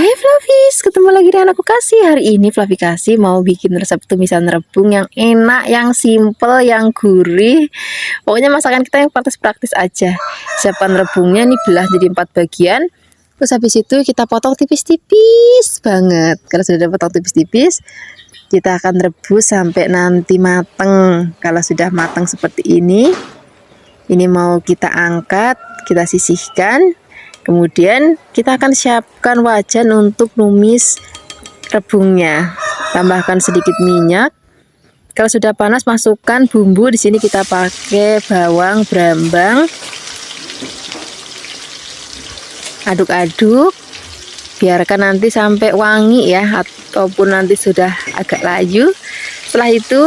Hai Flavis, ketemu lagi dengan aku Kasih. Hari ini Flavi Kasih mau bikin resep tumisan rebung yang enak, yang simple, yang gurih. Pokoknya masakan kita yang praktis-praktis aja. Siapkan rebungnya nih, belah jadi 4 bagian. Terus habis itu kita potong tipis-tipis banget. Kalau sudah potong tipis-tipis, kita akan rebus sampai nanti mateng. Kalau sudah mateng seperti ini mau kita angkat, kita sisihkan. Kemudian kita akan siapkan wajan untuk numis rebungnya. Tambahkan sedikit minyak. Kalau sudah panas, masukkan bumbu. Di sini kita pakai bawang brambang. Aduk-aduk. Biarkan nanti sampai wangi ya, ataupun nanti sudah agak layu. Setelah itu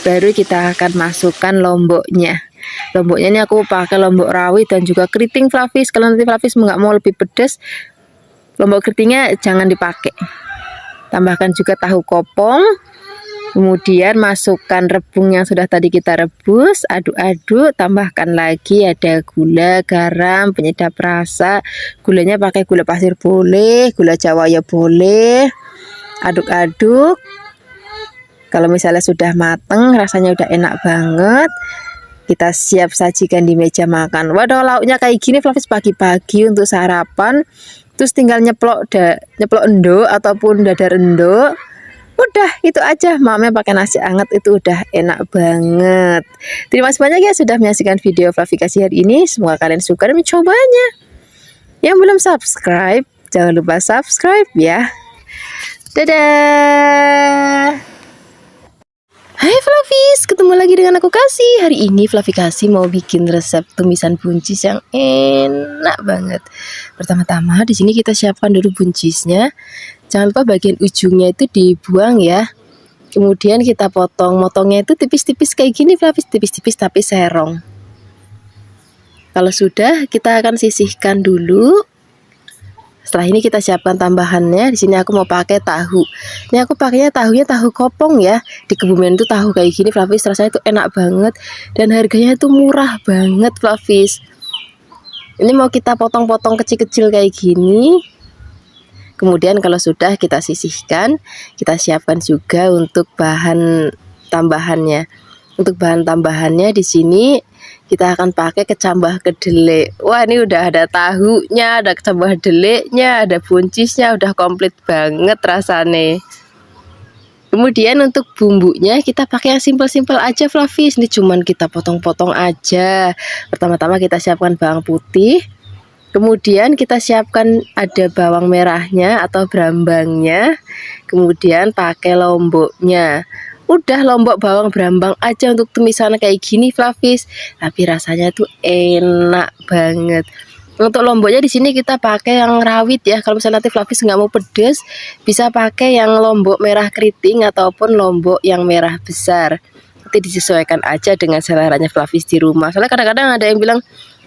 baru kita akan masukkan lomboknya. Lomboknya ini aku pakai lombok rawit dan juga keriting Flavis. Kalau nanti Flavis nggak mau lebih pedas, lombok keritingnya jangan dipakai. Tambahkan juga tahu kopong. Kemudian masukkan rebung yang sudah tadi kita rebus, aduk-aduk. Tambahkan lagi ada gula, garam, penyedap rasa. Gulanya pakai gula pasir boleh, gula jawa ya boleh. Aduk-aduk. Kalau misalnya sudah mateng, rasanya udah enak banget, kita siap sajikan di meja makan. Waduh, lauknya kayak gini Flavis pagi-pagi untuk sarapan. Terus tinggal nyeplok endo ataupun dadar endo. Udah itu aja, mamanya pakai nasi hangat itu udah enak banget. Terima kasih banyak ya sudah menyaksikan video Flavi Kasih hari ini. Semoga kalian suka dan mencobanya. Yang belum subscribe, jangan lupa subscribe ya. Dadah. Hai Flavis, ketemu lagi dengan aku Kasih. Hari ini Flavi Kasih mau bikin resep tumisan buncis yang enak banget. Pertama-tama di sini kita siapkan dulu buncisnya. Jangan lupa bagian ujungnya itu dibuang ya. Kemudian kita motongnya itu tipis-tipis kayak gini Flavis, tipis-tipis tapi serong. Kalau sudah, kita akan sisihkan dulu. Setelah ini kita siapkan tambahannya. Di sini aku mau pakai tahu. Ini aku pakainya tahunya tahu kopong ya. Di Kebumen itu tahu kayak gini Flavis rasanya itu enak banget dan harganya itu murah banget Flavis. Ini mau kita potong-potong kecil-kecil kayak gini. Kemudian kalau sudah kita sisihkan, kita siapkan juga untuk bahan tambahannya. Untuk bahan tambahannya di sini kita akan pakai kecambah kedelai. Wah, ini udah ada tahunya, ada kecambah kedelainya, ada buncisnya, udah komplit banget rasanya. Kemudian untuk bumbunya kita pakai yang simpel-simpel aja Flavis. Ini cuman kita potong-potong aja. Pertama-tama kita siapkan bawang putih. Kemudian kita siapkan ada bawang merahnya atau brambangnya. Kemudian pakai lomboknya. Udah lombok bawang brambang aja untuk tumisan kayak gini Flavis, tapi rasanya tuh enak banget. Untuk lomboknya di sini kita pakai yang rawit ya. Kalau misalnya nanti Flavis nggak mau pedes, bisa pakai yang lombok merah keriting ataupun lombok yang merah besar. Nanti disesuaikan aja dengan seleranya Flavis di rumah. Soalnya kadang-kadang ada yang bilang,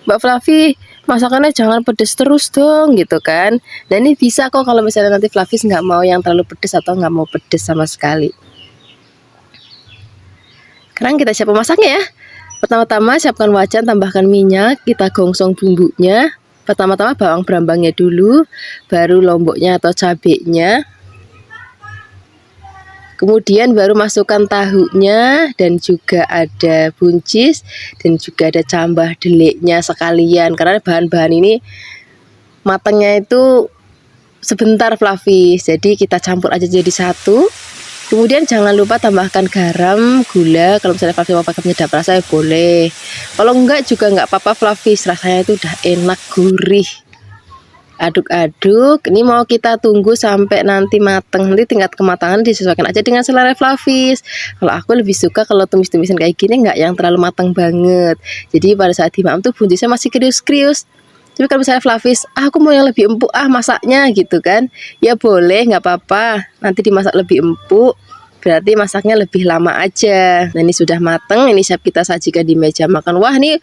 Mbak Flavi, masakannya jangan pedes terus dong gitu kan. Nah ini bisa kok kalau misalnya nanti Flavis nggak mau yang terlalu pedes atau nggak mau pedes sama sekali. Sekarang kita siap memasaknya ya. Pertama-tama siapkan wajan, tambahkan minyak, kita gongsong bumbunya. Pertama-tama bawang brambangnya dulu, baru lomboknya atau cabenya. Kemudian baru masukkan tahunya dan juga ada buncis dan juga ada cambah deliknya sekalian. Karena bahan-bahan ini matangnya itu sebentar Flavis, jadi kita campur aja jadi satu. Kemudian jangan lupa tambahkan garam, gula. Kalau misalnya Flavis mau pakai penyedap rasa ya boleh. Kalau enggak juga enggak apa-apa Flavis, rasanya itu udah enak gurih. Aduk-aduk. Ini mau kita tunggu sampai nanti mateng. Nanti tingkat kematangan disesuaikan aja dengan selera Flavis. Kalau aku lebih suka kalau tumis-tumisan kayak gini enggak yang terlalu matang banget. Jadi pada saat dimakan tuh buncisnya masih krius-krius. Tapi kalau misalnya Flavis, aku mau yang lebih empuk masaknya gitu kan, ya boleh, nggak apa-apa. Nanti dimasak lebih empuk, berarti masaknya lebih lama aja. Nah ini sudah mateng, ini siap kita sajikan di meja makan. Wah ini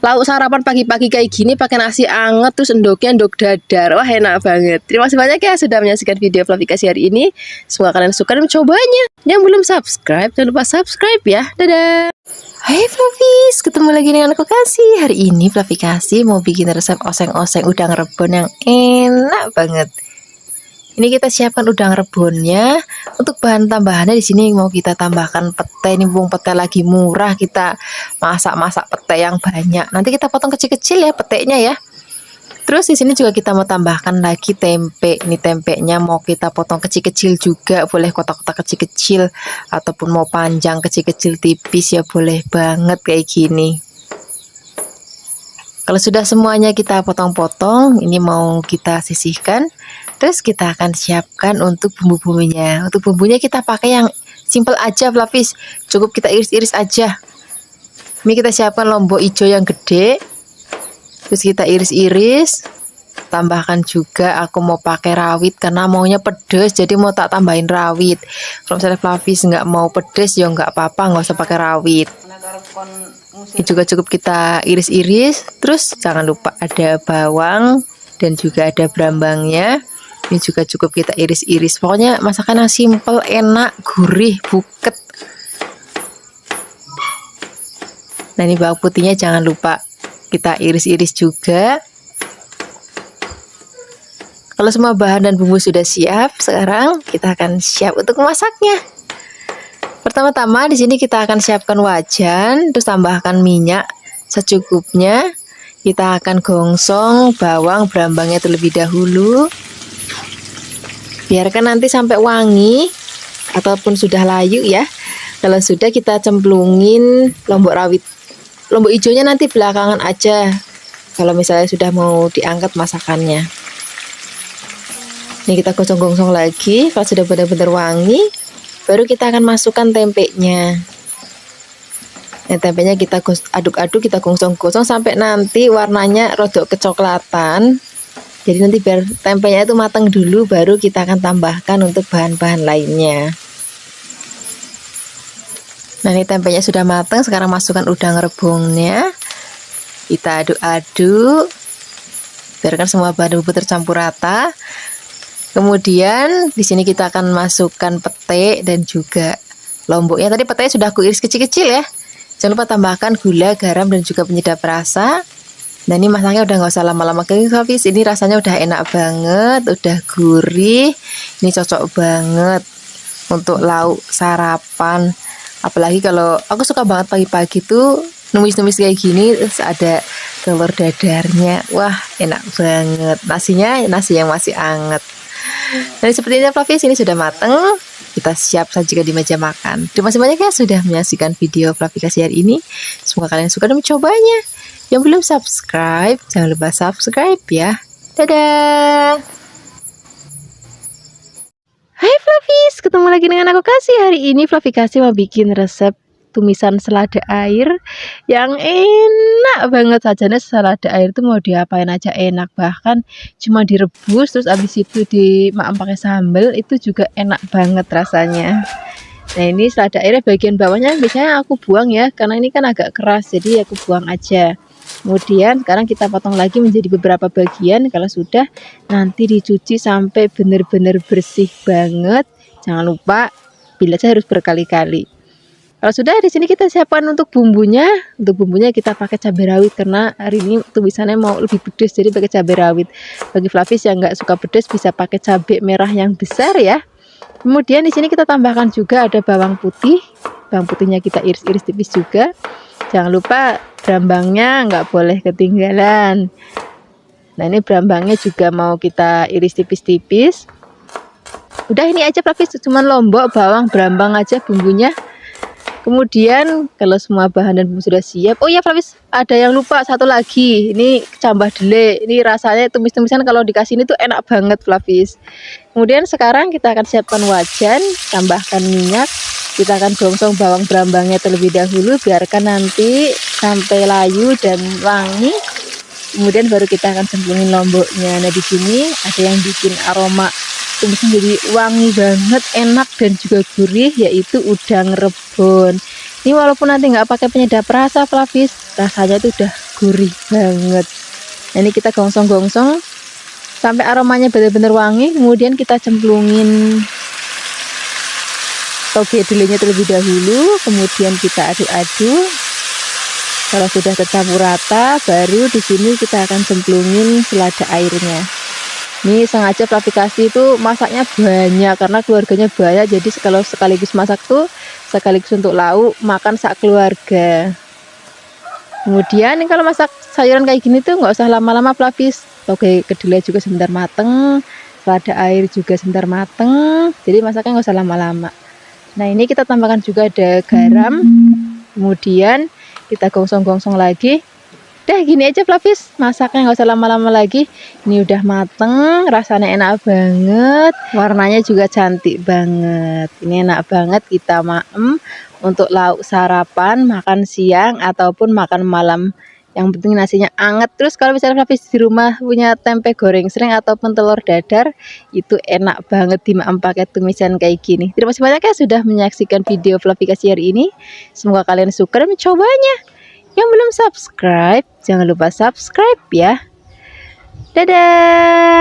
lauk sarapan pagi-pagi kayak gini pakai nasi anget, terus endoknya endok dadar. Wah enak banget. Terima kasih banyak ya sudah menyaksikan video Flavi Kasih hari ini. Semoga kalian suka dan mencobanya. Yang belum subscribe, jangan lupa subscribe ya. Dadah. Hai Flavis, ketemu lagi dengan aku Kasih. Hari ini Flavi Kasih mau bikin resep oseng-oseng udang rebon yang enak banget. Ini kita siapkan udang rebonnya. Untuk bahan tambahannya di sini mau kita tambahkan pete. Ini mumpung pete lagi murah, kita masak-masak pete yang banyak. Nanti kita potong kecil-kecil ya petenya ya. Terus di sini juga kita mau tambahkan lagi tempe. Ini tempenya mau kita potong kecil-kecil juga, boleh kotak-kotak kecil-kecil ataupun mau panjang kecil-kecil tipis ya boleh banget kayak gini. Kalau sudah semuanya kita potong-potong, ini mau kita sisihkan. Terus kita akan siapkan untuk bumbu-bumbunya. Untuk bumbunya kita pakai yang simple aja, Flavis. Cukup kita iris-iris aja. Ini kita siapkan lombok hijau yang gede. Terus kita iris-iris. Tambahkan juga aku mau pakai rawit karena maunya pedes, jadi mau tak tambahin rawit. Kalau misalnya Flavis nggak mau pedes ya nggak apa-apa, nggak usah pakai rawit. Ini juga cukup kita iris-iris. Terus jangan lupa ada bawang dan juga ada berambangnya. Ini juga cukup kita iris-iris. Pokoknya masakan yang simple, enak, gurih, buket. Nah ini bawang putihnya jangan lupa kita iris-iris juga. Kalau semua bahan dan bumbu sudah siap, sekarang kita akan siap untuk memasaknya. Pertama-tama di sini kita akan siapkan wajan, terus tambahkan minyak secukupnya. Kita akan gongsong bawang berambangnya terlebih dahulu. Biarkan nanti sampai wangi ataupun sudah layu ya. Kalau sudah kita cemplungin lombok rawit. Lombok hijaunya nanti belakangan aja. Kalau misalnya sudah mau diangkat masakannya. Ini kita gosong-gosong lagi. Kalau sudah benar-benar wangi, baru kita akan masukkan tempenya. Nah, tempenya kita aduk-aduk, kita gosong-gosong sampai nanti warnanya rodok kecoklatan. Jadi nanti biar tempenya itu matang dulu, baru kita akan tambahkan untuk bahan-bahan lainnya. Nah ini tempenya sudah matang, sekarang masukkan udang rebungnya. Kita aduk-aduk, biarkan semua bahan bumbu tercampur rata. Kemudian di sini kita akan masukkan pete dan juga lomboknya. Tadi petenya sudah aku iris kecil-kecil ya. Jangan lupa tambahkan gula, garam dan juga penyedap rasa. Nah ini masaknya udah nggak usah lama-lama guys, ini rasanya udah enak banget, udah gurih. Ini cocok banget untuk lauk sarapan. Apalagi kalau aku suka banget pagi-pagi tuh numis-numis kayak gini, terus ada telur dadarnya. Wah enak banget. Nasinya nasi yang masih anget. Nah sepertinya Flavis ini sudah mateng. Kita siap sajikan di meja makan. Terima kasih banyak ya sudah menyaksikan video Flavikasi hari ini. Semoga kalian suka dan mencobanya. Yang belum subscribe, jangan lupa subscribe ya. Dadah. Hai Flavis, ketemu lagi dengan aku Kasih. Hari ini Flavikasi mau bikin resep tumisan selada air yang enak banget. Sajanya selada air itu mau diapain aja enak, bahkan cuma direbus terus abis itu dimakan pakai sambal itu juga enak banget rasanya. Nah ini selada airnya bagian bawahnya biasanya aku buang ya, karena ini kan agak keras jadi aku buang aja. Kemudian sekarang kita potong lagi menjadi beberapa bagian. Kalau sudah nanti dicuci sampai benar-benar bersih banget. Jangan lupa bilas harus berkali-kali. Kalau sudah di sini kita siapkan untuk bumbunya. Untuk bumbunya kita pakai cabai rawit karena hari ini tumisannya mau lebih pedas jadi pakai cabai rawit. Bagi Flavis yang nggak suka pedas bisa pakai cabai merah yang besar ya. Kemudian di sini kita tambahkan juga ada bawang putih. Bawang putihnya kita iris-iris tipis juga. Jangan lupa berambangnya nggak boleh ketinggalan. Nah ini berambangnya juga mau kita iris tipis-tipis. Udah ini aja Flavis, cuman lombok, bawang, berambang aja bumbunya. Kemudian kalau semua bahan dan bumbu sudah siap, oh ya Flavis ada yang lupa satu lagi, ini cambah dele. Ini rasanya tumis-tumisan kalau dikasih ini tuh enak banget Flavis. Kemudian sekarang kita akan siapkan wajan, tambahkan minyak. Kita akan gongsong bawang berambangnya terlebih dahulu, biarkan nanti sampai layu dan wangi. Kemudian baru kita akan cemplungin lomboknya. Nah di sini ada yang bikin aroma tumis jadi wangi banget, enak dan juga gurih, yaitu udang rebon. Ini walaupun nanti nggak pakai penyedap rasa Flavis, rasanya itu udah gurih banget. Nah ini kita gongsong-gongsong sampai aromanya benar-benar wangi. Kemudian kita cemplungin toge delenya terlebih dahulu, kemudian kita aduk-aduk. Kalau sudah tercampur rata, baru di sini kita akan cemplungin selada airnya. Nih sengaja Flavikasi itu masaknya banyak karena keluarganya banyak, jadi kalau sekaligus masak tuh sekaligus untuk lauk makan sak keluarga. Kemudian kalau masak sayuran kayak gini tuh nggak usah lama-lama Flavis. Oke, kedelai juga sebentar mateng, lada air juga sebentar mateng, jadi masaknya nggak usah lama-lama. Nah ini kita tambahkan juga ada garam, kemudian kita gongsong-gongsong lagi. Udah gini aja Flavis, masaknya nggak usah lama-lama lagi. Ini udah mateng, rasanya enak banget, warnanya juga cantik banget. Ini enak banget kita maem untuk lauk sarapan, makan siang ataupun makan malam. Yang penting nasinya anget. Terus kalau misalnya Flavis di rumah punya tempe goreng sering ataupun telur dadar, itu enak banget dimaem pakai tumisan kayak gini. Terima kasih banyak ya sudah menyaksikan video Flavikasi hari ini. Semoga kalian suka dan mencobanya. Yang belum subscribe, jangan lupa subscribe ya. Dadah.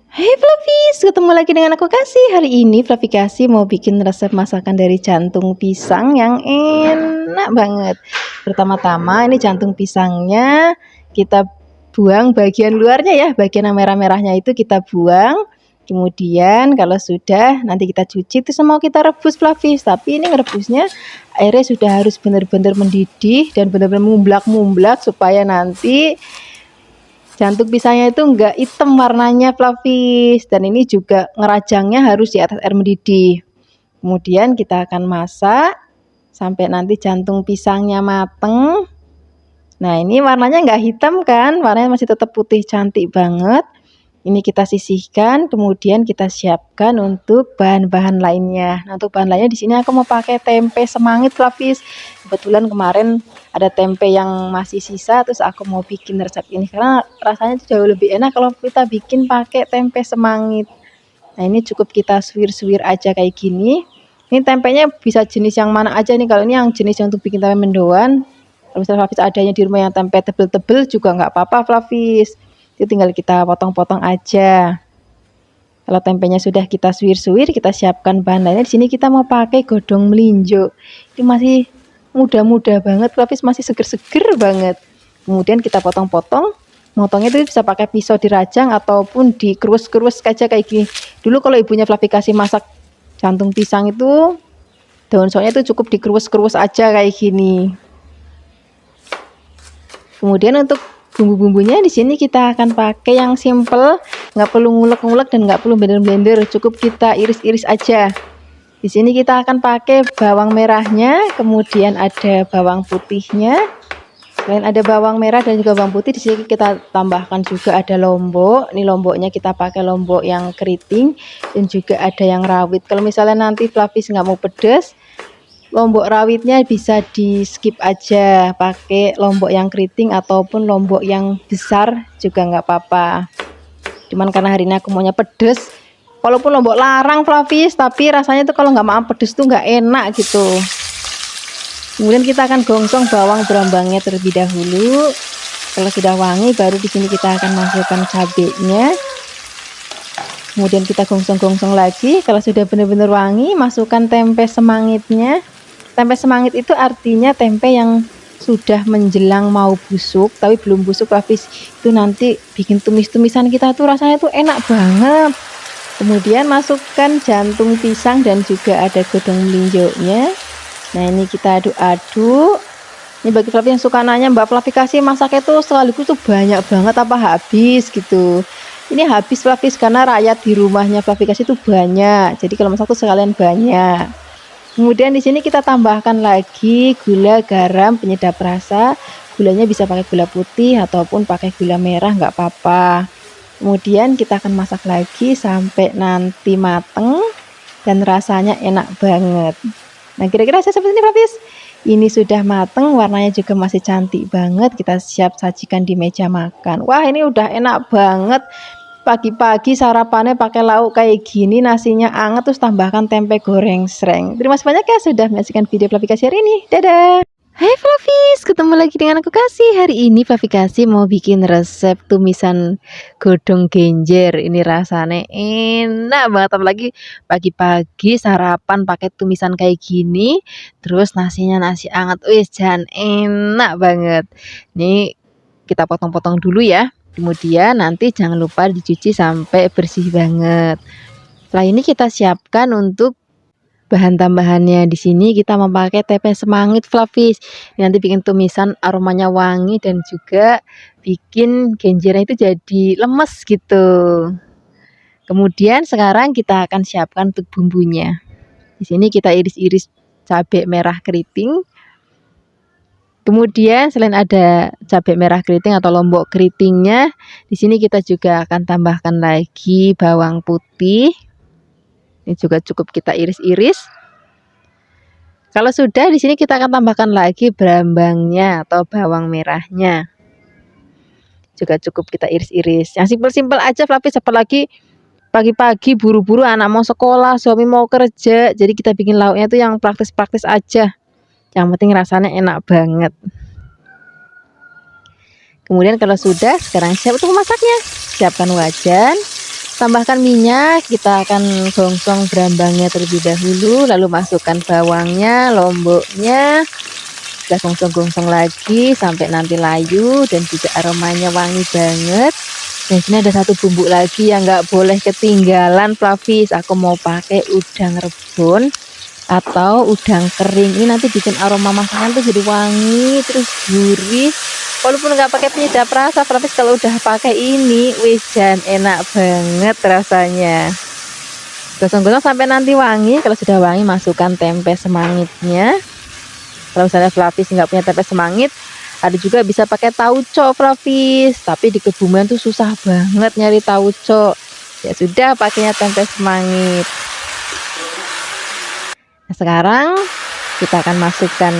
Hai Flavis, ketemu lagi dengan aku Kasih. Hari ini Flavikasi mau bikin resep masakan dari jantung pisang yang enak banget. Pertama-tama ini jantung pisangnya kita buang bagian luarnya ya, bagian yang merah-merahnya itu kita buang. Kemudian kalau sudah nanti kita cuci, terus mau kita rebus Flavis. Tapi ini ngerebusnya airnya sudah harus benar-benar mendidih dan benar-benar mumblak-mumblak supaya nanti jantung pisangnya itu enggak hitam warnanya Flavis. Dan ini juga ngerajangnya harus di atas air mendidih. Kemudian kita akan masak sampai nanti jantung pisangnya mateng. Nah ini warnanya enggak hitam kan, warnanya masih tetap putih cantik banget. Ini kita sisihkan, kemudian kita siapkan untuk bahan-bahan lainnya. Nah, untuk bahan lainnya di sini aku mau pakai tempe semangit Flavis. Kebetulan kemarin ada tempe yang masih sisa, terus aku mau bikin resep ini karena rasanya jauh lebih enak kalau kita bikin pakai tempe semangit. Nah, ini cukup kita suwir-suwir aja kayak gini. Ini tempenya bisa jenis yang mana aja nih. Kalau ini yang jenis yang untuk bikin tempe mendoan. Kalau misalnya Flavis adanya di rumah yang tempe tebel-tebel juga nggak apa-apa Flavis. Itu tinggal kita potong-potong aja. Kalau tempenya sudah kita suwir-suwir, kita siapkan bahan lainnya. Di sini kita mau pakai godong melinjo. Ini masih muda-muda banget, Flavis masih seger-seger banget. Kemudian kita potong-potong. Motongnya itu bisa pakai pisau dirajang ataupun dikerus-kerus aja kayak gini. Dulu kalau ibunya Flavikasi masak jantung pisang itu daun sausnya itu cukup dikerus-kerus aja kayak gini. Kemudian untuk bumbu-bumbunya di sini kita akan pakai yang simple, nggak perlu ngulek-ngulek dan nggak perlu blender-blender, cukup kita iris-iris aja. Di sini kita akan pakai bawang merahnya, kemudian ada bawang putihnya. Selain ada bawang merah dan juga bawang putih, di sini kita tambahkan juga ada lombok. Ini lomboknya kita pakai lombok yang keriting dan juga ada yang rawit. Kalau misalnya nanti Flavis nggak mau pedas, lombok rawitnya bisa di skip aja, pakai lombok yang keriting ataupun lombok yang besar juga nggak apa-apa. Cuman karena hari ini aku maunya pedes, walaupun lombok larang Flavis, tapi rasanya tuh kalau nggak mau pedes tuh nggak enak gitu. Kemudian kita akan gongsong bawang berambangnya terlebih dahulu. Kalau sudah wangi, baru di sini kita akan masukkan cabenya. Kemudian kita gongsong-gongsong lagi. Kalau sudah benar-benar wangi, masukkan tempe semangitnya. Tempe semangit itu artinya tempe yang sudah menjelang mau busuk tapi belum busuk Flavis. Itu nanti bikin tumis-tumisan kita tuh rasanya tuh enak banget. Kemudian masukkan jantung pisang dan juga ada godong melinjonya. Nah ini kita aduk-aduk. Ini bagi Flavis yang suka nanya, Mbak Flavikasi masaknya tuh sekaligus tuh banyak banget apa habis gitu. Ini habis Flavis karena rakyat di rumahnya Flavikasi itu banyak. Jadi kalau masak tuh sekalian banyak. Kemudian di sini kita tambahkan lagi gula, garam, penyedap rasa. Gulanya bisa pakai gula putih ataupun pakai gula merah nggak apa-apa. Kemudian kita akan masak lagi sampai nanti mateng dan rasanya enak banget. Nah kira-kira seperti ini Flavis. Ini sudah mateng, warnanya juga masih cantik banget. Kita siap sajikan di meja makan. Wah ini udah enak banget. Pagi-pagi sarapannya pakai lauk kayak gini, nasinya anget, terus tambahkan tempe goreng sreng. Terima kasih banyak ya sudah menyaksikan video Flavikasi hari ini. Dadah. Hai Flavis, ketemu lagi dengan aku Kasih. Hari ini Flavikasi mau bikin resep tumisan godong genjer. Ini rasanya enak banget, apalagi pagi-pagi sarapan pakai tumisan kayak gini, terus nasinya nasi anget. Wih, jan enak banget. Nih kita potong-potong dulu ya. Kemudian nanti jangan lupa dicuci sampai bersih banget. Setelah ini kita siapkan untuk bahan tambahannya. Di sini kita memakai tempe semangit Flavis. Nanti bikin tumisan aromanya wangi dan juga bikin genjernya itu jadi lemes gitu. Kemudian sekarang kita akan siapkan untuk bumbunya. Di sini kita iris-iris cabai merah keriting. Kemudian selain ada cabai merah keriting atau lombok keritingnya, di sini kita juga akan tambahkan lagi bawang putih. Ini juga cukup kita iris-iris. Kalau sudah, di sini kita akan tambahkan lagi berambangnya atau bawang merahnya. Juga cukup kita iris-iris. Yang simpel-simpel aja Flavis, apalagi pagi-pagi buru-buru anak mau sekolah, suami mau kerja. Jadi kita bikin lauknya itu yang praktis-praktis aja. Yang penting rasanya enak banget. Kemudian kalau sudah, sekarang siap untuk memasaknya. Siapkan wajan. Tambahkan minyak, kita akan gongsong berambangnya terlebih dahulu, lalu masukkan bawangnya, lomboknya, kita gongsong-gongsong lagi sampai nanti layu dan juga aromanya wangi banget. Dan sini ada satu bumbu lagi yang nggak boleh ketinggalan Flavis, aku mau pakai udang rebon atau udang kering. Ini nanti bikin aroma masakan tuh jadi wangi terus gurih. Walaupun nggak pakai penyedap rasa, Flavis kalau udah pakai ini, wijan enak banget rasanya. Gosong-gosong sampai nanti wangi. Kalau sudah wangi, masukkan tempe semangitnya. Kalau misalnya Flavis nggak punya tempe semangit, ada juga bisa pakai tauco Flavis. Tapi di Kebumen tuh susah banget nyari tauco. Ya sudah, pakainya tempe semangit. Nah, sekarang kita akan masukkan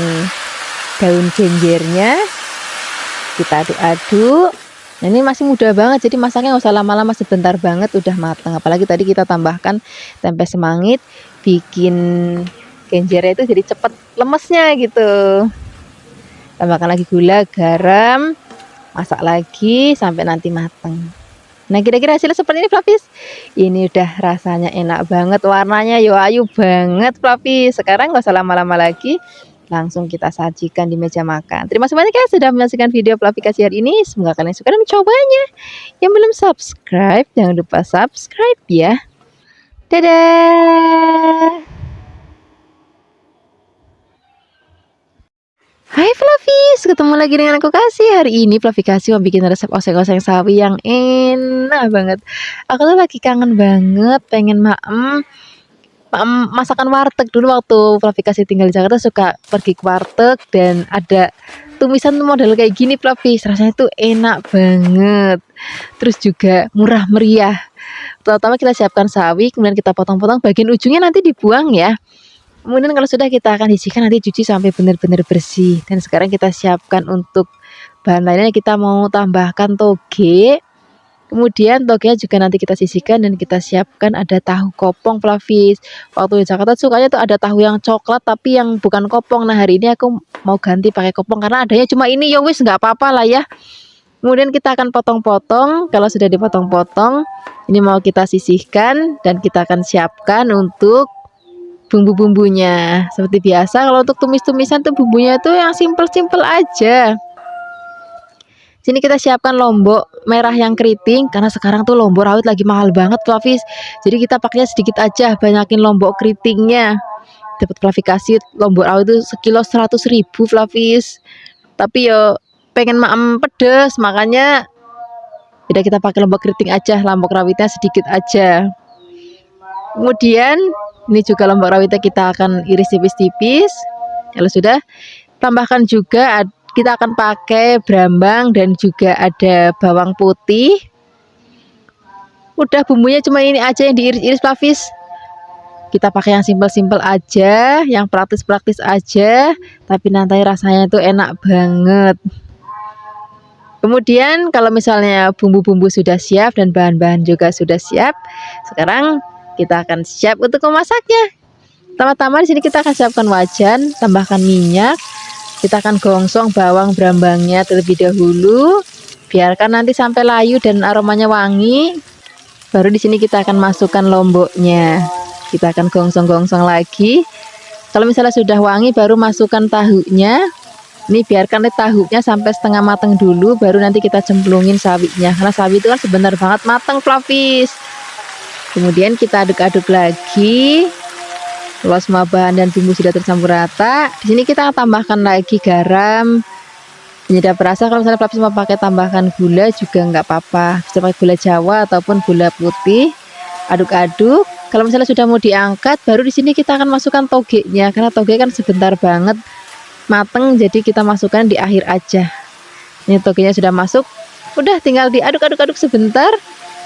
daun genjernya. Kita aduk-aduk. Nah, ini masih mudah banget, jadi masaknya nggak usah lama-lama, sebentar banget udah matang. Apalagi tadi kita tambahkan tempe semangit, bikin genjernya itu jadi cepet lemesnya gitu. Tambahkan lagi gula, garam, masak lagi sampai nanti matang. Nah, kira-kira hasilnya seperti ini Flavis. Ini udah rasanya enak banget, warnanya yo ayu banget Flavis. Sekarang nggak usah lama-lama lagi, langsung kita sajikan di meja makan. Terima kasih banyak ya sudah menyaksikan video Flavikas hari ini. Semoga kalian suka dan mencobanya. Yang belum subscribe, jangan lupa subscribe ya. Dadah. Hai Flavis, ketemu lagi dengan aku Kasih. Hari ini Flavikasi mau bikin resep oseng-oseng sawi yang enak banget. Aku tuh lagi kangen banget, pengen masakan warteg. Dulu waktu Flavikasi tinggal di Jakarta suka pergi ke warteg dan ada tumisan model kayak gini Flavis. Rasanya tuh enak banget. Terus juga murah meriah. Pertama kita siapkan sawi, kemudian kita potong-potong, bagian ujungnya nanti dibuang ya. Kemudian kalau sudah kita akan sisihkan, nanti cuci sampai benar-benar bersih. Dan sekarang kita siapkan untuk bahan lainnya, kita mau tambahkan toge. Kemudian togenya juga nanti kita sisihkan dan kita siapkan ada tahu kopong Flavis. Waktu di Jakarta sukanya tuh ada tahu yang coklat tapi yang bukan kopong. Nah, hari ini aku mau ganti pakai kopong karena adanya cuma ini, ya wis nggak apa-apa lah ya. Kemudian kita akan potong-potong. Kalau sudah dipotong-potong, ini mau kita sisihkan dan kita akan siapkan untuk bumbu-bumbunya. Seperti biasa kalau untuk tumis-tumisan tuh bumbunya tuh yang simple-simple aja. Sini kita siapkan lombok merah yang keriting karena sekarang tuh lombok rawit lagi mahal banget Flavis. Jadi kita pakainya sedikit aja, banyakin lombok keritingnya. Dapat Flavikasi lombok rawit itu sekilo 100.000 Flavis. Tapi yo pengen pedes, makanya udah kita pakai lombok keriting aja, lombok rawitnya sedikit aja. Kemudian ini juga lombok rawitnya kita akan iris tipis-tipis. Kalau sudah, tambahkan juga kita akan pakai berambang dan juga ada bawang putih. Udah bumbunya cuma ini aja yang diiris-iris Flavis. Kita pakai yang simpel-simpel aja, yang praktis-praktis aja, tapi nanti rasanya itu enak banget. Kemudian kalau misalnya bumbu-bumbu sudah siap dan bahan-bahan juga sudah siap, sekarang kita akan siap untuk memasaknya. Pertama-tama di sini kita akan siapkan wajan, tambahkan minyak. Kita akan gongsong bawang berambangnya terlebih dahulu. Biarkan nanti sampai layu dan aromanya wangi. Baru di sini kita akan masukkan lomboknya. Kita akan gongsong-gongsong lagi. Kalau misalnya sudah wangi, baru masukkan tahunya. Ini biarkan tahunya sampai setengah matang dulu, baru nanti kita cemplungin sawinya. Karena sawi itu kan sebentar banget matang, Flavis. Kemudian kita aduk-aduk lagi. Kalau semua bahan dan bumbu sudah tercampur rata, di sini kita tambahkan lagi garam, penyedap rasa. Kalau misalnya Flavis mau pakai tambahkan gula juga nggak apa-apa, bisa pakai gula Jawa ataupun gula putih. Aduk-aduk. Kalau misalnya sudah mau diangkat, baru di sini kita akan masukkan togenya, karena toge kan sebentar banget mateng, jadi kita masukkan di akhir aja. Ini togenya sudah masuk, udah tinggal diaduk-aduk sebentar.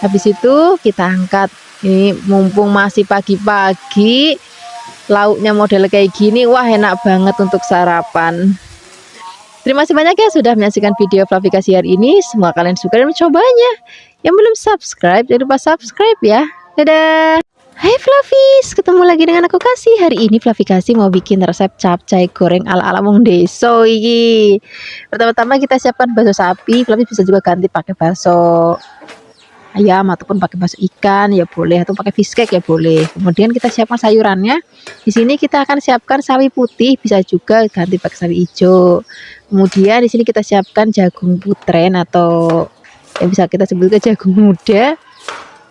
Habis itu kita angkat. Ini mumpung masih pagi-pagi, lauknya model kayak gini, wah enak banget untuk sarapan. Terima kasih banyak ya sudah menyaksikan video Fluffy Kasih hari ini. Semoga kalian suka dan mencobanya. Yang belum subscribe, jangan lupa subscribe ya. Dadah. Hai Fluffies, ketemu lagi dengan aku Kasih. Hari ini Fluffy Kasih mau bikin resep capcay goreng ala-ala wong deso iki. Pertama-tama kita siapkan bakso sapi. Fluffy bisa juga ganti pakai bakso ayam ataupun pakai bakso ikan ya boleh, atau pakai fish cake ya boleh. Kemudian kita siapkan sayurannya. Di sini kita akan siapkan sawi putih, bisa juga ganti pakai sawi hijau. Kemudian di sini kita siapkan jagung putren atau yang bisa kita sebut jagung muda.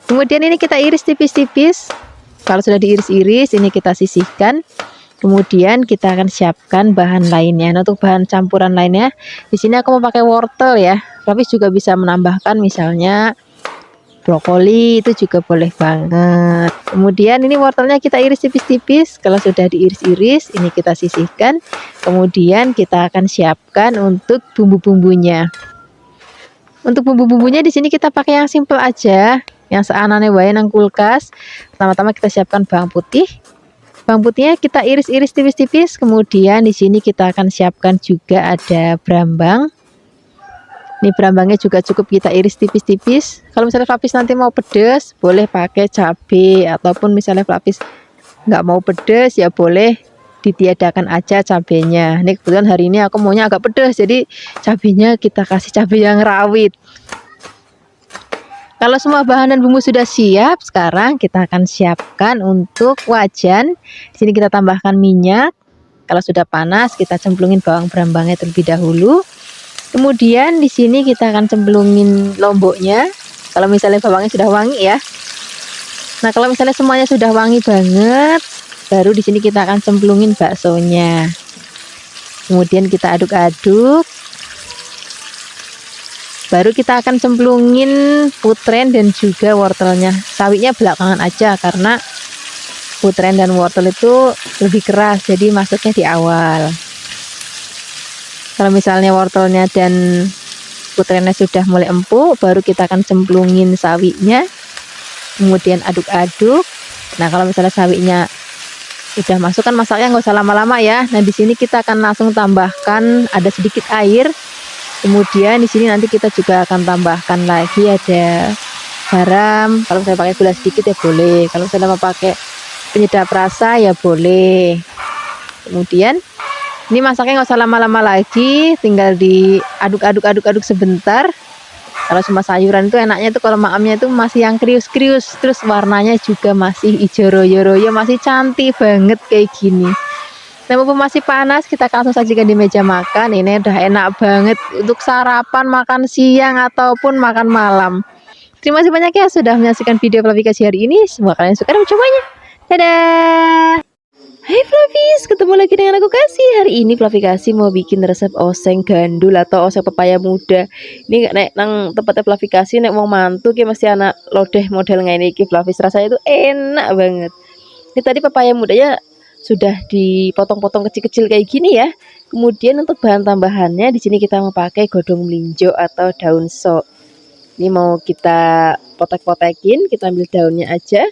Kemudian ini kita iris tipis-tipis. Kalau sudah diiris-iris, ini kita sisihkan. Kemudian kita akan siapkan bahan lainnya. Nah, untuk bahan campuran lainnya, di sini aku mau pakai wortel ya. Tapi juga bisa menambahkan misalnya brokoli, itu juga boleh banget. Kemudian ini wortelnya kita iris tipis-tipis. Kalau sudah diiris-iris, ini kita sisihkan. Kemudian kita akan siapkan untuk bumbu-bumbunya. Untuk bumbu-bumbunya di sini kita pakai yang simple aja, yang seanane wae nang kulkas. Pertama-tama kita siapkan bawang putih. Bawang putihnya kita iris-iris tipis-tipis. Kemudian di sini kita akan siapkan juga ada brambang. Ini brambangnya juga cukup kita iris tipis-tipis. Kalau misalnya Flavis nanti mau pedas, boleh pakai cabai, ataupun misalnya Flavis nggak mau pedas ya boleh ditiadakan aja cabenya. Ini kebetulan hari ini aku maunya agak pedas, jadi cabenya kita kasih cabai yang rawit. Kalau semua bahan dan bumbu sudah siap, sekarang kita akan siapkan untuk wajan. Di sini kita tambahkan minyak. Kalau sudah panas, kita cemplungin bawang brambangnya terlebih dahulu. Kemudian di sini kita akan cemplungin lomboknya. Kalau misalnya bawangnya sudah wangi ya. Nah, kalau misalnya semuanya sudah wangi banget, baru di sini kita akan cemplungin baksonya. Kemudian kita aduk-aduk. Baru kita akan cemplungin putren dan juga wortelnya. Sawinya belakangan aja karena putren dan wortel itu lebih keras, jadi masuknya di awal. Kalau misalnya wortelnya dan putrennya sudah mulai empuk, baru kita akan cemplungin sawinya. Kemudian aduk-aduk. Nah, kalau misalnya sawinya udah masuk kan masaknya nggak usah lama-lama ya. Nah, di sini kita akan langsung tambahkan ada sedikit air. Kemudian di sini nanti kita juga akan tambahkan lagi ada garam. Kalau saya pakai gula sedikit ya boleh. Kalau saya mau pakai penyedap rasa ya boleh. Kemudian ini masaknya nggak usah lama-lama lagi, tinggal diaduk-aduk sebentar. Kalau semua sayuran itu enaknya itu kalau maamnya itu masih yang krius-krius, terus warnanya juga masih hijau royo-royo, masih cantik banget kayak gini. Nah, mumpung masih panas, kita langsung sajikan di meja makan. Ini udah enak banget untuk sarapan, makan siang, ataupun makan malam. Terima kasih banyak ya sudah menyaksikan video Fluffy Kasih hari ini. Semoga kalian suka dan mencobanya. Dadah! Hai Fluffies, ketemu lagi dengan aku Kasih. Hari ini Fluffy Kasih mau bikin resep oseng gandul atau oseng pepaya muda. Ini nek nang tempatnya Fluffy Kasih nek mau mantu ki mesti anak lodeh model ngene iki Fluffies. Rasanya itu enak banget. Ini tadi pepaya mudanya sudah dipotong-potong kecil-kecil kayak gini ya. Kemudian untuk bahan tambahannya di sini kita mau pakai godong melinjo atau daun sok. Ini mau kita potek-potekin, kita ambil daunnya aja.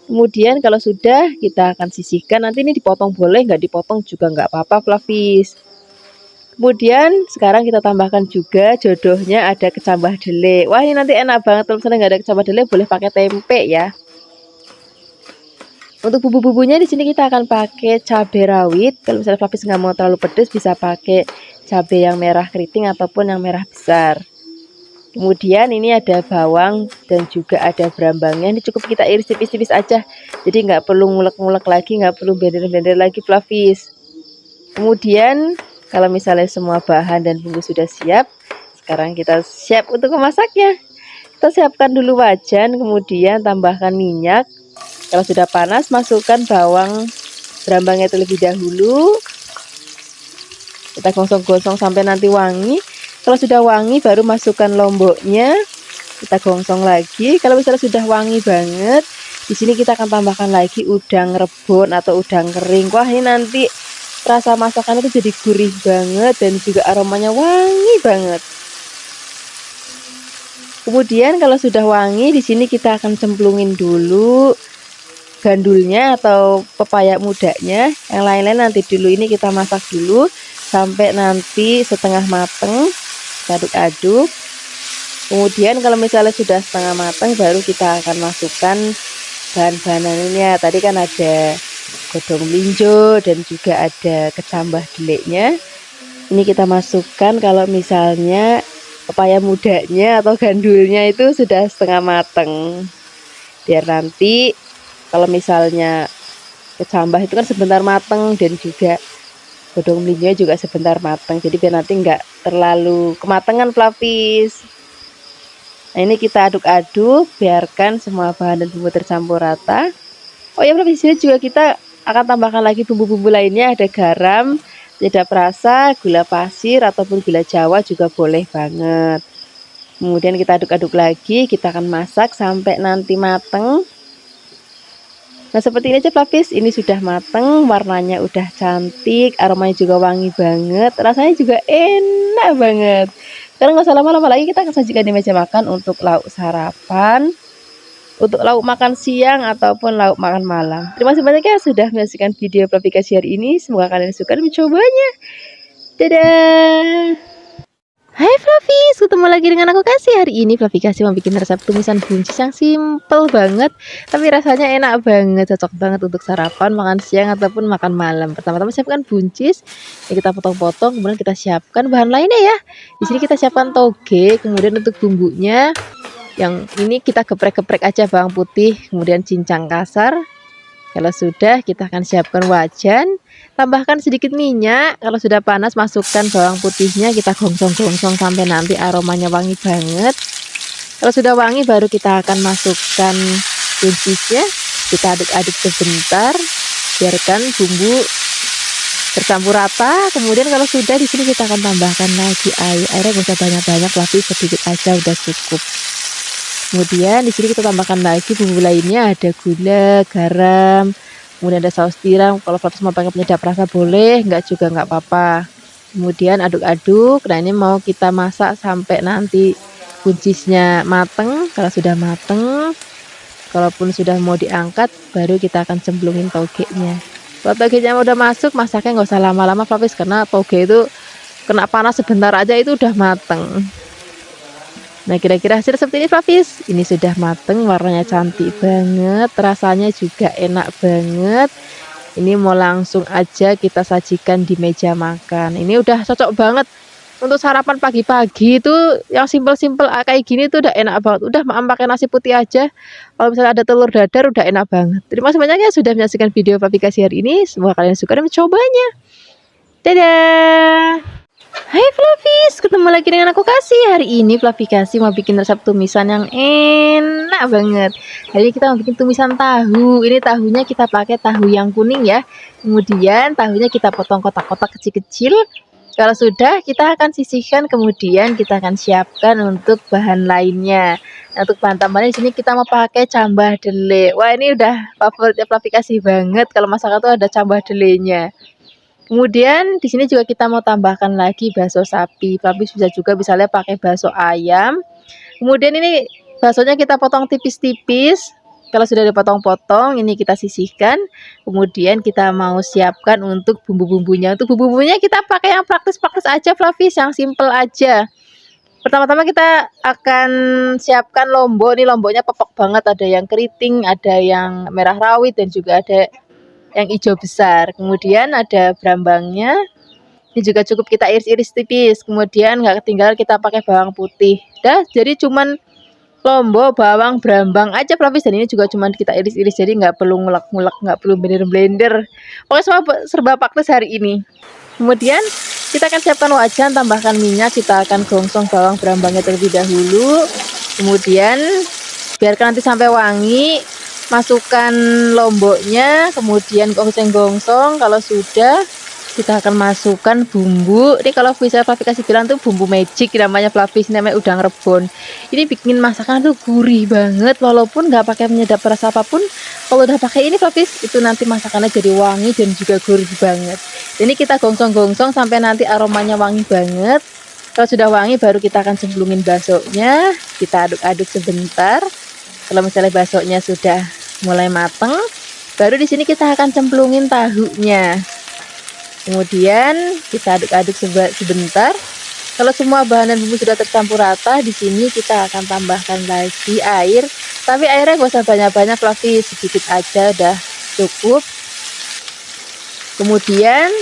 Kemudian kalau sudah kita akan sisihkan. Nanti ini dipotong boleh, nggak dipotong juga nggak apa-apa Fluffies. Kemudian sekarang kita tambahkan juga jodohnya ada kecambah dele. Wah, ini nanti enak banget. Kalau misalnya nggak ada kecambah dele boleh pakai tempe ya. Untuk bumbu-bumbunya di sini kita akan pakai cabai rawit. Kalau misalnya Fluffy nggak mau terlalu pedas, bisa pakai cabai yang merah keriting ataupun yang merah besar. Kemudian ini ada bawang dan juga ada brambangnya. Ini cukup kita iris tipis-tipis aja. Jadi nggak perlu ngulek-ngulek lagi, nggak perlu blender-blender lagi Fluffies. Kemudian Kalau misalnya semua bahan dan bumbu sudah siap, sekarang kita siap untuk memasaknya. Kita siapkan dulu wajan, kemudian tambahkan minyak. Kalau sudah panas, masukkan bawang berambangnya terlebih dahulu. Kita gosong-gosong sampai nanti wangi. Kalau sudah wangi, baru masukkan lomboknya. Kita gongsong lagi. Kalau misalnya sudah wangi banget, di sini kita akan tambahkan lagi udang rebon atau udang kering. Wah, ini nanti rasa masakan itu jadi gurih banget dan juga aromanya wangi banget. Kemudian kalau sudah wangi, di sini kita akan cemplungin dulu gandulnya atau pepaya mudanya. Yang lain-lain nanti dulu, ini kita masak dulu sampai nanti setengah mateng. Kita aduk-aduk. Kemudian kalau misalnya sudah setengah mateng, baru kita akan masukkan bahan-bahannya. Tadi kan ada godong melinjo dan juga ada kecambah deliknya. Ini kita masukkan kalau misalnya pepaya mudanya atau gandulnya itu sudah setengah mateng, biar nanti kalau misalnya kecambah itu kan sebentar mateng dan juga godong melinjonya juga sebentar mateng, jadi biar nanti enggak terlalu kematangan pelapis. Nah, ini kita aduk-aduk, biarkan semua bahan dan bumbu tercampur rata. Oh ya, di sini juga kita akan tambahkan lagi bumbu-bumbu lainnya, ada garam, tidak perasa, gula pasir ataupun gula Jawa juga boleh banget. Kemudian kita aduk-aduk lagi, kita akan masak sampai nanti mateng. Nah, seperti ini aja pelapis, ini sudah mateng, warnanya udah cantik, aromanya juga wangi banget, rasanya juga enak banget. Sekarang nggak usah lama-lama lagi, kita akan sajikan di meja makan untuk lauk sarapan, untuk lauk makan siang ataupun lauk makan malam. Terima kasih banyak ya sudah menyaksikan video aplikasi hari ini. Semoga kalian suka dan mencobanya. Dadah. Hai Flavis, ketemu lagi dengan aku Kasih. Hari ini Flavi Kasih mau bikin resep tumisan buncis yang simple banget, tapi rasanya enak banget, cocok banget untuk sarapan, makan siang ataupun makan malam. Pertama-tama siapkan buncis, yang kita potong-potong, kemudian kita siapkan bahan lainnya ya. Di sini kita siapkan toge, kemudian untuk bumbunya yang ini kita geprek-geprek aja bawang putih, kemudian cincang kasar. Kalau sudah, kita akan siapkan wajan, tambahkan sedikit minyak. Kalau sudah panas, masukkan bawang putihnya, kita gongsong-gongsong sampai nanti aromanya wangi banget. Kalau sudah wangi, baru kita akan masukkan buncisnya. Kita aduk-aduk sebentar, biarkan bumbu tercampur rata. Kemudian kalau sudah, di sini kita akan tambahkan lagi air. Airnya gak usah banyak-banyak, tapi sedikit aja udah cukup. Kemudian di sini kita tambahkan lagi bumbu lainnya, ada gula, garam, kemudian ada saus tiram. Kalau Flavis mau pakai penyedap rasa boleh, enggak juga enggak apa-apa. Kemudian aduk-aduk. Nah, ini mau kita masak sampai nanti buncisnya mateng. Kalau sudah mateng, kalaupun sudah mau diangkat, baru kita akan cemplungin togenya. Kalau togenya udah masuk, masaknya nggak usah lama-lama Flavis, karena toge itu kena panas sebentar aja itu udah mateng. Nah, kira-kira hasil seperti ini Flavis. Ini sudah mateng, warnanya cantik banget, rasanya juga enak banget. Ini mau langsung aja kita sajikan di meja makan. Ini udah cocok banget untuk sarapan pagi-pagi itu, yang simpel-simpel kayak gini tuh udah enak banget. Udah pakai nasi putih aja. Kalau misalnya ada telur dadar udah enak banget. Terima kasih banyak ya sudah menyaksikan video aplikasi hari ini. Semoga kalian suka dan mencobanya. Dadah. Hai Flavis, ketemu lagi dengan aku Kasih. Hari ini Flavi Kasih mau bikin resep tumisan yang enak banget. Hari ini kita mau bikin tumisan tahu. Ini tahunya kita pakai tahu yang kuning ya. Kemudian tahunya kita potong kotak-kotak kecil-kecil. Kalau sudah, kita akan sisihkan, kemudian kita akan siapkan untuk bahan lainnya. Nah, untuk bahan tambahan di sini kita mau pakai cambah dele. Wah, ini udah favoritnya Flavi Kasih banget. Kalau masakan tuh ada cambah delenya. Kemudian di sini juga kita mau tambahkan lagi bakso sapi. Flavis bisa juga misalnya pakai bakso ayam. Kemudian ini baksonya kita potong tipis-tipis. Kalau sudah dipotong-potong, ini kita sisihkan. Kemudian kita mau siapkan untuk bumbu-bumbunya. Untuk bumbu-bumbunya kita pakai yang praktis-praktis aja Flavis, yang simple aja. Pertama-tama kita akan siapkan lombok. Ini lomboknya pepek banget, ada yang keriting, ada yang merah rawit dan juga ada yang hijau besar. Kemudian ada berambangnya, ini juga cukup kita iris-iris tipis. Kemudian nggak ketinggalan kita pakai bawang putih. Dah, jadi cuman lombok, bawang, berambang aja Flavis, dan ini juga cuman kita iris-iris, jadi nggak perlu ngulek-ngulek, nggak perlu blender-blender. Pokoknya semua serba praktis hari ini. Kemudian Kita akan siapkan wajan, tambahkan minyak, kita akan gongsong bawang berambangnya terlebih dahulu. Kemudian biarkan nanti sampai wangi, masukkan lomboknya, kemudian gongsong-gongsong. Kalau sudah, kita akan masukkan bumbu. Ini kalau bisa Fluffy kasih bilang tuh bumbu magic namanya Fluffy, namanya udang rebon. Ini bikin masakan tuh gurih banget, walaupun nggak pakai penyedap rasa apapun. Kalau udah pakai ini Fluffy, itu nanti masakannya jadi wangi dan juga gurih banget. Ini kita gongsong-gongsong sampai nanti aromanya wangi banget. Kalau sudah wangi baru kita akan cemplungin baksonya. Kita aduk-aduk sebentar. Kalau misalnya baksonya sudah mulai mateng, baru di sini kita akan cemplungin tahunya. Kemudian kita aduk-aduk sebentar. Kalau semua bahan dan bumbu sudah tercampur rata, di sini kita akan tambahkan lagi air. Tapi airnya gak usah banyak-banyak Fluffy, sedikit aja udah cukup. Kemudian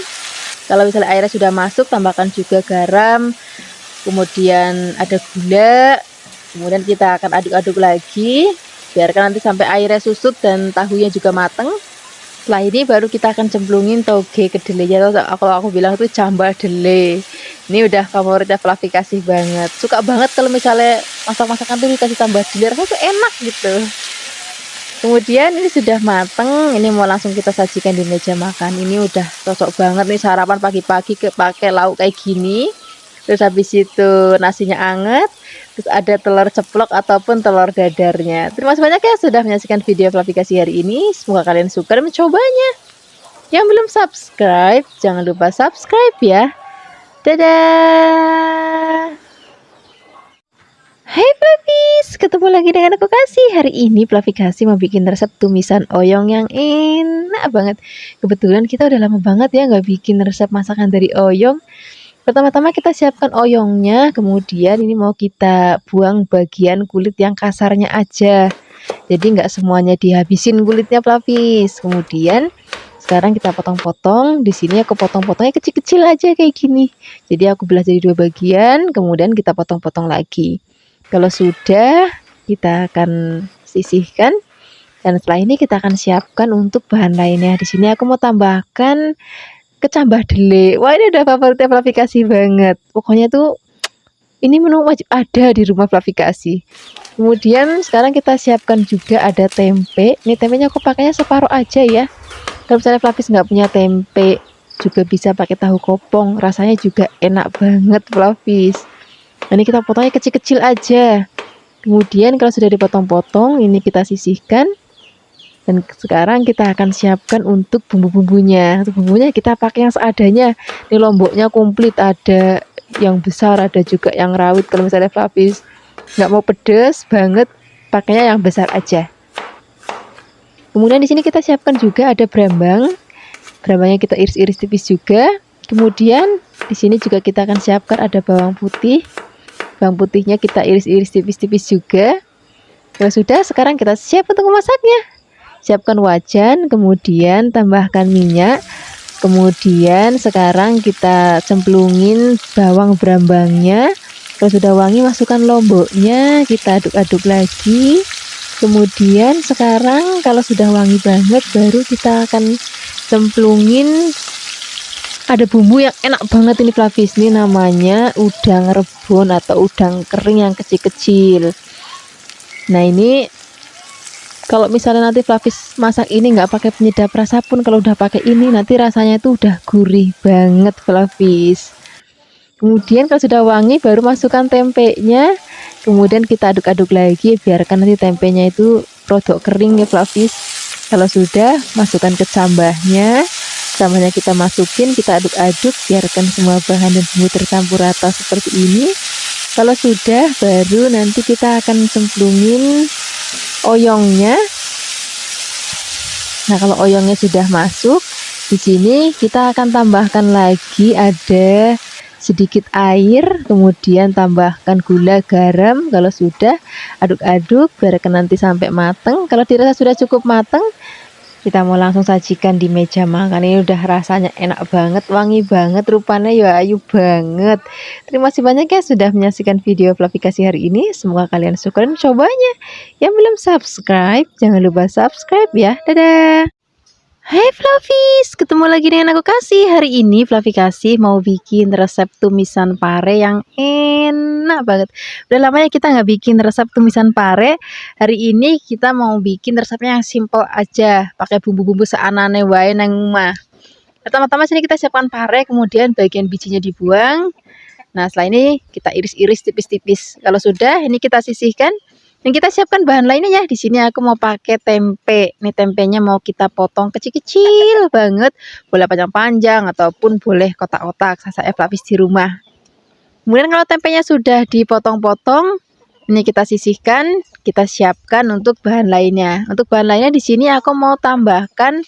kalau misalnya airnya sudah masuk, tambahkan juga garam, kemudian ada gula. Kemudian kita akan aduk-aduk lagi, biarkan nanti sampai airnya susut dan tahunya juga mateng. Setelah ini baru kita akan cemplungin toge kedelainya, atau kalau aku bilang itu cambah delai. Ini udah favoritnya Fluffy kasih banget. Suka banget kalau misalnya masak-masakan tuh dikasih tambah delai, rasanya tuh enak gitu. Kemudian ini sudah mateng, ini mau langsung kita sajikan di meja makan. Ini udah cocok banget nih sarapan pagi-pagi pakai lauk kayak gini. Terus habis itu nasinya anget, terus ada telur ceplok ataupun telur dadarnya. Terima kasih banyak ya sudah menyaksikan video Fluffy kasih hari ini. Semoga kalian suka dan mencobanya. Yang belum subscribe, jangan lupa subscribe ya. Dadah. Hai Fluffies, ketemu lagi dengan aku Kasih. Hari ini Fluffy Kasih mau bikin resep tumisan oyong yang enak banget. Kebetulan kita udah lama banget ya nggak bikin resep masakan dari oyong. Pertama-tama kita siapkan oyongnya, kemudian ini mau kita buang bagian kulit yang kasarnya aja. Jadi nggak semuanya dihabisin kulitnya Fluffies. Kemudian sekarang kita potong-potong. Di sini aku potong-potongnya kecil-kecil aja kayak gini. Jadi aku belah jadi 2 bagian, kemudian kita potong-potong lagi. Kalau sudah, kita akan sisihkan. Dan setelah ini kita akan siapkan untuk bahan lainnya. Di sini aku mau tambahkan kecambah delai. Wah, ini udah favoritnya Fluffy Kasih banget. Pokoknya tuh ini menu wajib ada di rumah Fluffy Kasih. Kemudian sekarang kita siapkan juga ada tempe. Ini tempenya aku pakainya separuh aja ya. Kalau misalnya Fluffy nggak punya tempe, juga bisa pakai tahu kopong. Rasanya juga enak banget Fluffy. Ini kita potongnya kecil-kecil aja. Kemudian kalau sudah dipotong-potong, ini kita sisihkan. Dan sekarang kita akan siapkan untuk bumbu-bumbunya. Untuk bumbunya kita pakai yang seadanya. Ini lomboknya komplit, ada yang besar, ada juga yang rawit. Kalau misalnya Fluffy nggak mau pedes banget, pakainya yang besar aja. Kemudian di sini kita siapkan juga ada brambang. Brambangnya kita iris-iris tipis juga. Kemudian di sini juga kita akan siapkan ada bawang putih. Bawang putihnya kita iris-iris tipis-tipis juga. Kalau sudah, sekarang kita siap untuk memasaknya. Siapkan wajan, kemudian tambahkan minyak. Kemudian sekarang kita cemplungin bawang berambangnya. Kalau sudah wangi, masukkan lomboknya, kita aduk-aduk lagi. Kemudian sekarang kalau sudah wangi banget, baru kita akan cemplungin ada bumbu yang enak banget ini Fluffy. Ini namanya udang rebon atau udang kering yang kecil-kecil. Nah ini kalau misalnya nanti Fluffy masak ini nggak pakai penyedap rasa pun, kalau udah pakai ini nanti rasanya itu udah gurih banget Fluffy. Kemudian kalau sudah wangi baru masukkan tempenya. Kemudian kita aduk-aduk lagi, biarkan nanti tempenya itu rodok kering ya Fluffy. Kalau sudah, masukkan kecambahnya. Sambahnya kita masukin, kita aduk-aduk, biarkan semua bahan dan bumbu tercampur rata seperti ini. Kalau sudah, baru nanti kita akan cemplungin oyongnya. Nah, kalau oyongnya sudah masuk, di sini kita akan tambahkan lagi ada sedikit air, kemudian tambahkan gula, garam. Kalau sudah, aduk-aduk, biarkan nanti sampai mateng. Kalau dirasa sudah cukup mateng, kita mau langsung sajikan di meja makan. Ini udah rasanya enak banget, wangi banget, rupanya ya ayu banget. Terima kasih banyak ya sudah menyaksikan video Fluffy Kasih hari ini. Semoga kalian suka dan cobanya. Yang belum subscribe, jangan lupa subscribe ya. Dadah. Hai Flavis, ketemu lagi dengan aku Kasih. Hari ini Flavi Kasih mau bikin resep tumisan pare yang enak banget. Udah lama ya kita nggak bikin resep tumisan pare. Hari ini kita mau bikin resepnya yang simple aja, pakai bumbu-bumbu seanane wae nang omah. Pertama-tama sini kita siapkan pare, kemudian bagian bijinya dibuang. Nah, setelah ini kita iris-iris tipis-tipis. Kalau sudah, ini kita sisihkan. Dan kita siapkan bahan lainnya ya. Di sini aku mau pakai tempe. Ini tempenya mau kita potong kecil-kecil banget. Boleh panjang-panjang ataupun boleh kotak-kotak. Saya lapis di rumah. Kemudian kalau tempenya sudah dipotong-potong, ini kita sisihkan. Kita siapkan untuk bahan lainnya. Untuk bahan lainnya di sini aku mau tambahkan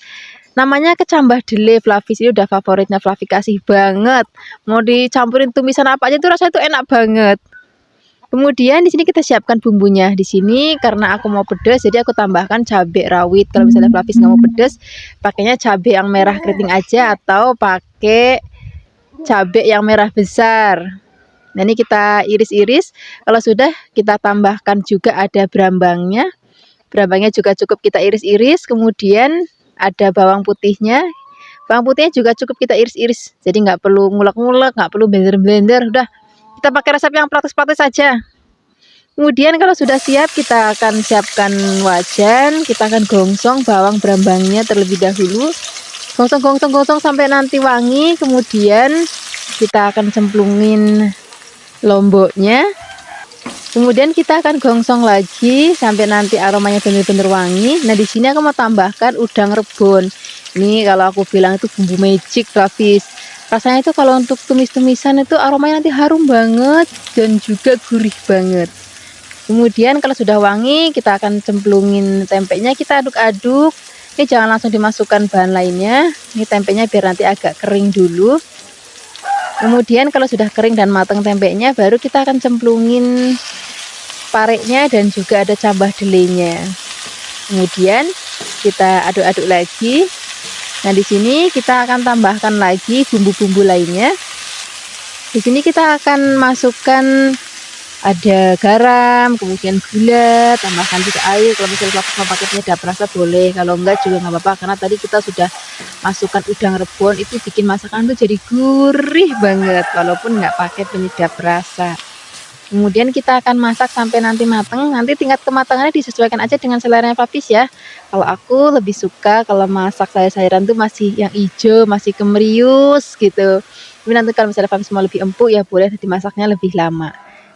namanya kecambah dele Flavis. Ini udah favoritnya Flavi Kasih banget. Mau dicampurin tumisan apa aja tuh rasanya tuh enak banget. Kemudian di sini kita siapkan bumbunya. Di sini karena aku mau pedas, jadi aku tambahkan cabai rawit. Kalau misalnya Flavis nggak mau pedas, pakainya cabai yang merah keriting aja atau pakai cabai yang merah besar. Nah, ini kita iris-iris. Kalau sudah, kita tambahkan juga ada berambangnya. Berambangnya juga cukup kita iris-iris. Kemudian ada bawang putihnya. Bawang putihnya juga cukup kita iris-iris. Jadi nggak perlu ngulek-ngulek, nggak perlu blender-blender. Udah, kita pakai resep yang praktis-praktis saja. Kemudian kalau sudah siap, kita akan siapkan wajan. Kita akan gongsong bawang berambangnya terlebih dahulu. Gongsong sampai nanti wangi. Kemudian kita akan cemplungin lomboknya. Kemudian kita akan gongsong lagi sampai nanti aromanya benar-benar wangi. Nah, di sini aku mau tambahkan udang rebon. Ini kalau aku bilang itu bumbu magic Flavis. Rasanya itu kalau untuk tumis-tumisan itu aromanya nanti harum banget dan juga gurih banget. Kemudian kalau sudah wangi, kita akan cemplungin tempenya, kita aduk-aduk. Ini jangan langsung dimasukkan bahan lainnya. Ini tempenya biar nanti agak kering dulu. Kemudian kalau sudah kering dan matang tempenya, baru kita akan cemplungin parenya dan juga ada cambah delenya. Kemudian kita aduk-aduk lagi. Nah, di sini kita akan tambahkan lagi bumbu-bumbu lainnya. Di sini kita akan masukkan ada garam, kemudian gula, tambahkan juga air. Kalau misalnya mau pakai penyedap rasa boleh, kalau enggak juga nggak apa-apa. Karena tadi kita sudah masukkan udang rebon, itu bikin masakan tuh jadi gurih banget, walaupun nggak pakai penyedap rasa. Kemudian kita akan masak sampai nanti matang. Nanti tingkat kematangannya disesuaikan aja dengan selera Flavis ya. Kalau aku lebih suka kalau masak sayur-sayuran tuh masih yang hijau, masih kemerius gitu. Tapi nanti kalau misalnya Flavis mau lebih empuk ya boleh dimasaknya lebih lama.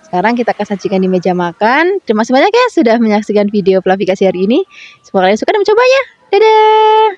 Sekarang kita akan sajikan di meja makan. Terima kasih banyak ya sudah menyaksikan video Flavi Kasih hari ini. Semoga kalian suka dan mencobanya. Dadah!